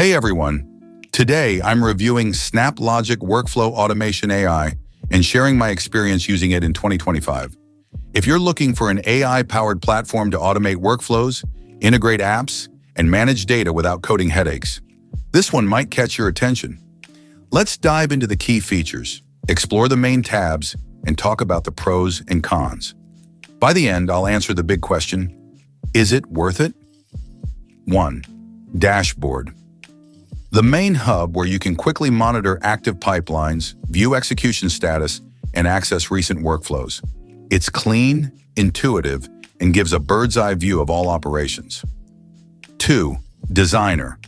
Hey everyone, today I'm reviewing Snaplogic Workflow Automation AI and sharing my experience using it in 2025. If you're looking for an AI-powered platform to automate workflows, integrate apps, and manage data without coding headaches, this one might catch your attention. Let's dive into the key features, explore the main tabs, and talk about the pros and cons. By the end, I'll answer the big question, is it worth it? 1. Dashboard. The main hub where you can quickly monitor active pipelines, view execution status, and access recent workflows. It's clean, intuitive, and gives a bird's-eye view of all operations. 2. Designer.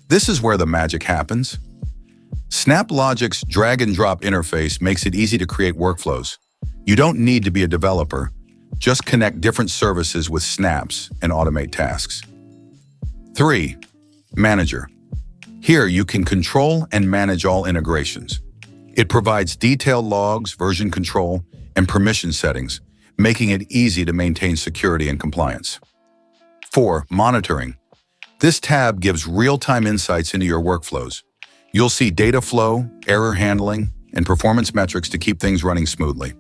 This is where the magic happens. Snaplogic's drag-and-drop interface makes it easy to create workflows. You don't need to be a developer. Just connect different services with snaps and automate tasks. 3. Manager. Here, you can control and manage all integrations. It provides detailed logs, version control, and permission settings, making it easy to maintain security and compliance. 4. Monitoring. This tab gives real-time insights into your workflows. You'll see data flow, error handling, and performance metrics to keep things running smoothly.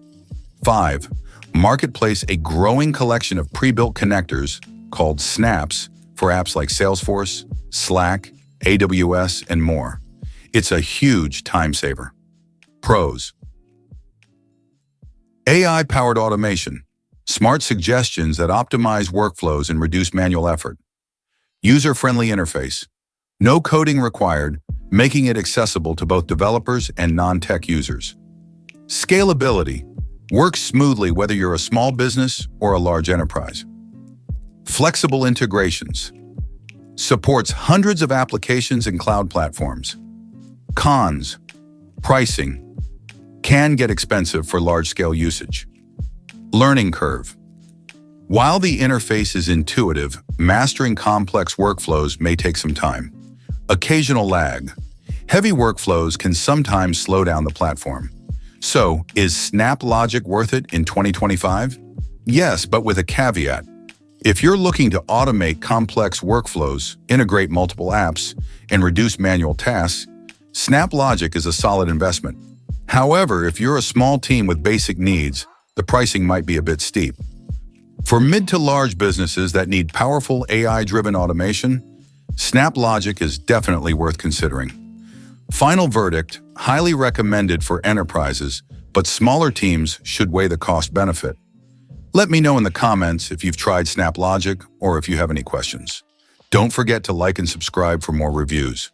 5. Marketplace, a growing collection of pre-built connectors called snaps for apps like Salesforce, Slack, AWS, and more. It's a huge time saver. Pros. AI-powered automation. Smart suggestions that optimize workflows and reduce manual effort. User-friendly interface. No coding required, making it accessible to both developers and non-tech users. Scalability. Works smoothly whether you're a small business or a large enterprise. Flexible integrations. Supports hundreds of applications and cloud platforms. Cons. Pricing. Can get expensive for large-scale usage. Learning curve. While the interface is intuitive, mastering complex workflows may take some time. Occasional lag. Heavy workflows can sometimes slow down the platform. So, is Snaplogic worth it in 2025? Yes, but with a caveat. If you're looking to automate complex workflows, integrate multiple apps, and reduce manual tasks, Snaplogic is a solid investment. However, if you're a small team with basic needs, the pricing might be a bit steep. For mid to large businesses that need powerful AI-driven automation, Snaplogic is definitely worth considering. Final verdict, highly recommended for enterprises, but smaller teams should weigh the cost-benefit. Let me know in the comments if you've tried Snaplogic or if you have any questions. Don't forget to like and subscribe for more reviews.